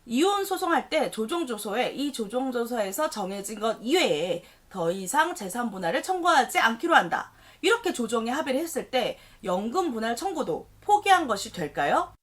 이혼 소송할 때 조정조서에 이 조정조서에서 정해진 것 이외에 더 이상 재산 분할을 청구하지 않기로 한다. 이렇게 조정에 합의를 했을 때 연금 분할 청구도 포기한 것이 될까요?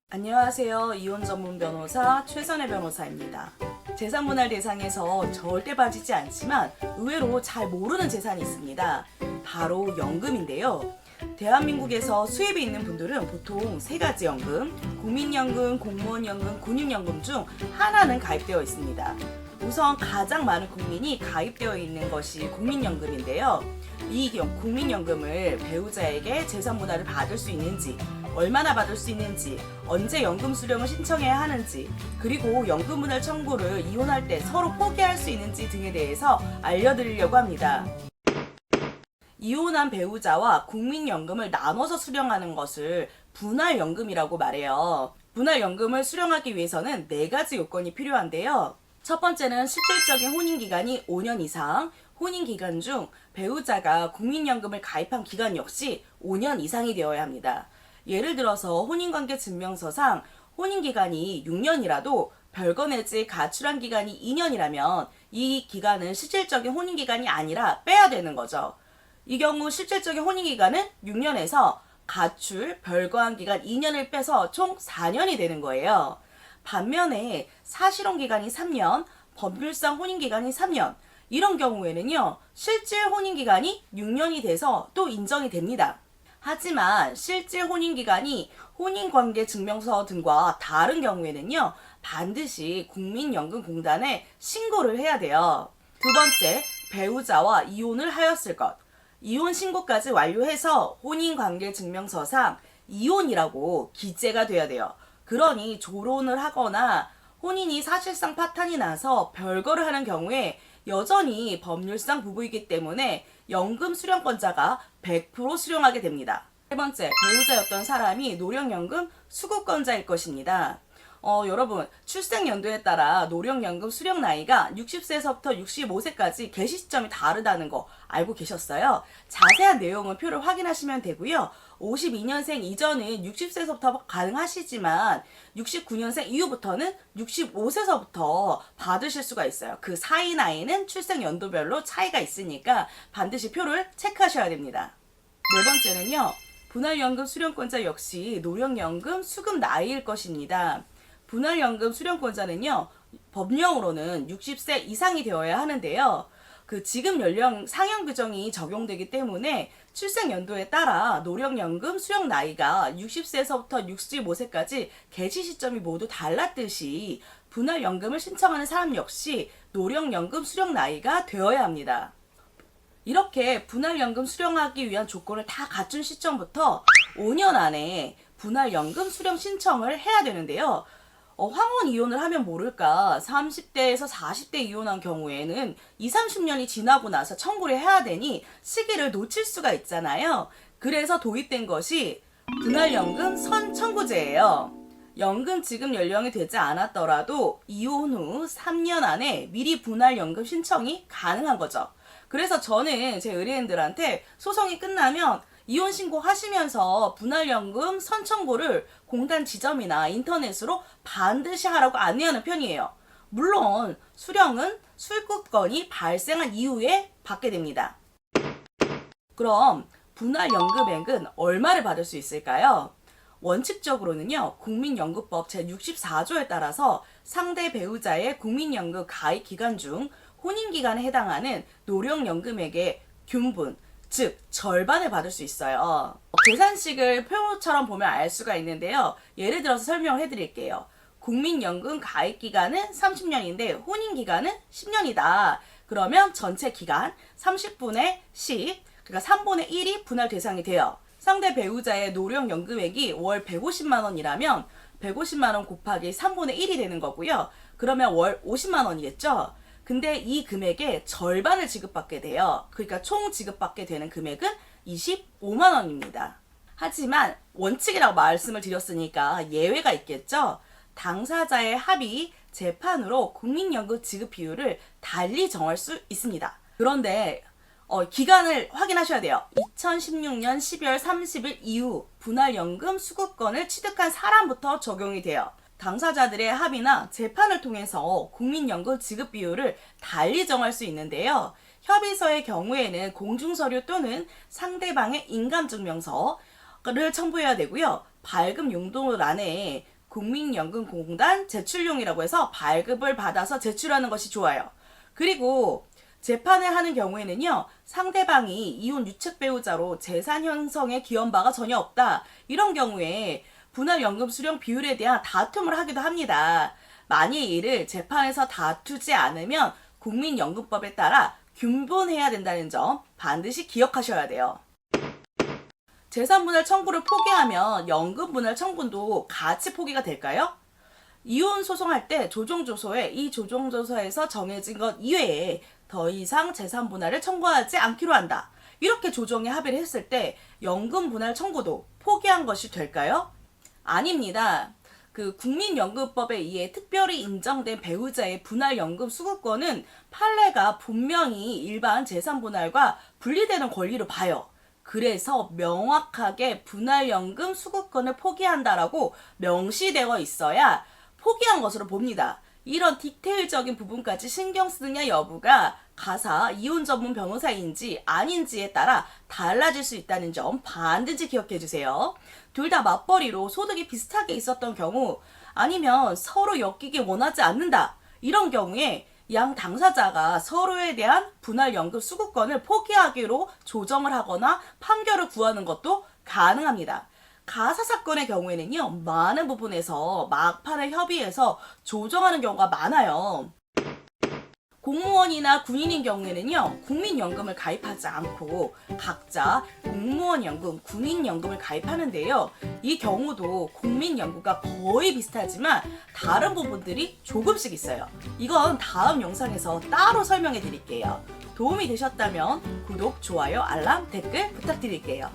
안녕하세요. 이혼 전문 변호사 최선혜 변호사입니다. 재산 분할 대상에서 절대 빠지지 않지만 의외로 잘 모르는 재산이 있습니다. 바로 연금인데요. 대한민국에서 수입이 있는 분들은 보통 세 가지 연금, 국민연금, 공무원연금, 군인연금 중 하나는 가입되어 있습니다. 우선 가장 많은 국민이 가입되어 있는 것이 국민연금인데요. 이 국민연금을 배우자에게 재산 분할을 받을 수 있는지, 얼마나 받을 수 있는지, 언제 연금 수령을 신청해야 하는지, 그리고 연금 분할 청구를 이혼할 때 서로 포기할 수 있는지 등에 대해서 알려드리려고 합니다. 이혼한 배우자와 국민연금을 나눠서 수령하는 것을 분할연금이라고 말해요. 분할연금을 수령하기 위해서는 4가지 요건이 필요한데요. 첫 번째는 실질적인 혼인기간이 5년 이상, 혼인기간 중 배우자가 국민연금을 가입한 기간 역시 5년 이상이 되어야 합니다. 예를 들어서 혼인관계 증명서상 혼인기간이 6년이라도 별거 내지 가출한 기간이 2년이라면 이 기간은 실질적인 혼인기간이 아니라 빼야 되는 거죠. 이 경우 실질적인 혼인기간은 6년에서 가출, 별거한 기간 2년을 빼서 총 4년이 되는 거예요. 반면에 사실혼 기간이 3년, 법률상 혼인 기간이 3년, 이런 경우에는요, 실질 혼인 기간이 6년이 돼서 또 인정이 됩니다. 하지만 실질 혼인 기간이 혼인관계 증명서 등과 다른 경우에는요, 반드시 국민연금공단에 신고를 해야 돼요. 두 번째, 배우자와 이혼을 하였을 것. 이혼 신고까지 완료해서 혼인관계 증명서상 이혼이라고 기재가 돼야 돼요. 그러니 조론을 하거나 혼인이 사실상 파탄이 나서 별거를 하는 경우에 여전히 법률상 부부이기 때문에 연금 수령권자가 100% 수령하게 됩니다. 세 번째, 배우자였던 사람이 노령연금 수급권자일 것입니다. 여러분, 출생 연도에 따라 노령연금 수령 나이가 60세에서부터 65세까지 개시 시점이 다르다는 거 알고 계셨어요? 자세한 내용은 표를 확인하시면 되고요. 52년생 이전은 60세에서부터 가능하시지만 69년생 이후부터는 65세서부터 받으실 수가 있어요. 그 사이 나이는 출생 연도별로 차이가 있으니까 반드시 표를 체크하셔야 됩니다. 네 번째는요. 분할연금 수령권자 역시 노령연금 수급 나이일 것입니다. 분할연금 수령권자는요, 법령으로는 60세 이상이 되어야 하는데요. 그 지급 연령 상향 규정이 적용되기 때문에 출생 연도에 따라 노령연금 수령 나이가 60세에서부터 65세까지 개시 시점이 모두 달랐듯이 분할연금을 신청하는 사람 역시 노령연금 수령 나이가 되어야 합니다. 이렇게 분할연금 수령하기 위한 조건을 다 갖춘 시점부터 5년 안에 분할연금 수령 신청을 해야 되는데요. 황혼 이혼을 하면 모를까 30대에서 40대 이혼한 경우에는 20, 30년이 지나고 나서 청구를 해야 되니 시기를 놓칠 수가 있잖아요. 그래서 도입된 것이 분할연금 선청구제예요. 연금 지급 연령이 되지 않았더라도 이혼 후 3년 안에 미리 분할연금 신청이 가능한 거죠. 그래서 저는 제 의뢰인들한테 소송이 끝나면 이혼 신고하시면서 분할연금 선청구를 공단 지점이나 인터넷으로 반드시 하라고 안내하는 편이에요. 물론 수령은 술국건이 발생한 이후에 받게 됩니다. 그럼 분할연금액은 얼마를 받을 수 있을까요? 원칙적으로는요, 국민연금법 제64조에 따라서 상대 배우자의 국민연금 가입 기간 중 혼인기간에 해당하는 노령연금액의 균분, 즉 절반을 받을 수 있어요. 계산식을 표처럼 보면 알 수가 있는데요. 예를 들어서 설명을 해드릴게요. 국민연금 가입기간은 30년인데 혼인기간은 10년이다. 그러면 전체 기간 30분의 10, 그러니까 3분의 1이 분할 대상이 돼요. 상대 배우자의 노령연금액이 월 150만 원이라면 150만 원 곱하기 3분의 1이 되는 거고요. 그러면 월 50만 원이겠죠? 근데 이 금액의 절반을 지급받게 돼요. 그러니까 총 지급받게 되는 금액은 25만 원입니다. 하지만 원칙이라고 말씀을 드렸으니까 예외가 있겠죠? 당사자의 합의, 재판으로 국민연금 지급 비율을 달리 정할 수 있습니다. 그런데 기간을 확인하셔야 돼요. 2016년 12월 30일 이후 분할연금 수급권을 취득한 사람부터 적용이 돼요. 당사자들의 합의나 재판을 통해서 국민연금 지급 비율을 달리 정할 수 있는데요. 협의서의 경우에는 공중서류 또는 상대방의 인감증명서를 첨부해야 되고요. 발급 용도란에 국민연금공단 제출용이라고 해서 발급을 받아서 제출하는 것이 좋아요. 그리고 재판을 하는 경우에는요, 상대방이 이혼 유책 배우자로 재산 형성에 기여한 바가 전혀 없다. 이런 경우에 분할연금 수령 비율에 대한 다툼을 하기도 합니다. 만일 이를 재판에서 다투지 않으면 국민연금법에 따라 균분해야 된다는 점 반드시 기억하셔야 돼요. 재산분할 청구를 포기하면 연금분할 청구도 같이 포기가 될까요? 이혼 소송할 때 조정조서에 이 조정조서에서 정해진 것 이외에 더 이상 재산분할을 청구하지 않기로 한다. 이렇게 조정에 합의를 했을 때 연금분할 청구도 포기한 것이 될까요? 아닙니다. 국민연금법에 의해 특별히 인정된 배우자의 분할연금 수급권은 판례가 분명히 일반 재산분할과 분리되는 권리로 봐요. 그래서 명확하게 분할연금 수급권을 포기한다라고 명시되어 있어야 포기한 것으로 봅니다. 이런 디테일적인 부분까지 신경 쓰느냐 여부가 가사 이혼 전문 변호사인지 아닌지에 따라 달라질 수 있다는 점 반드시 기억해 주세요. 둘 다 맞벌이로 소득이 비슷하게 있었던 경우, 아니면 서로 엮이기 원하지 않는다. 이런 경우에 양 당사자가 서로에 대한 분할연금 수급권을 포기하기로 조정을 하거나 판결을 구하는 것도 가능합니다. 가사 사건의 경우에는요, 많은 부분에서 막판에 협의해서 조정하는 경우가 많아요. 공무원이나 군인인 경우에는요, 국민연금을 가입하지 않고 각자 공무원연금, 군인연금을 가입하는데요. 이 경우도 국민연금과 거의 비슷하지만 다른 부분들이 조금씩 있어요. 이건 다음 영상에서 따로 설명해 드릴게요. 도움이 되셨다면 구독, 좋아요, 알람, 댓글 부탁드릴게요.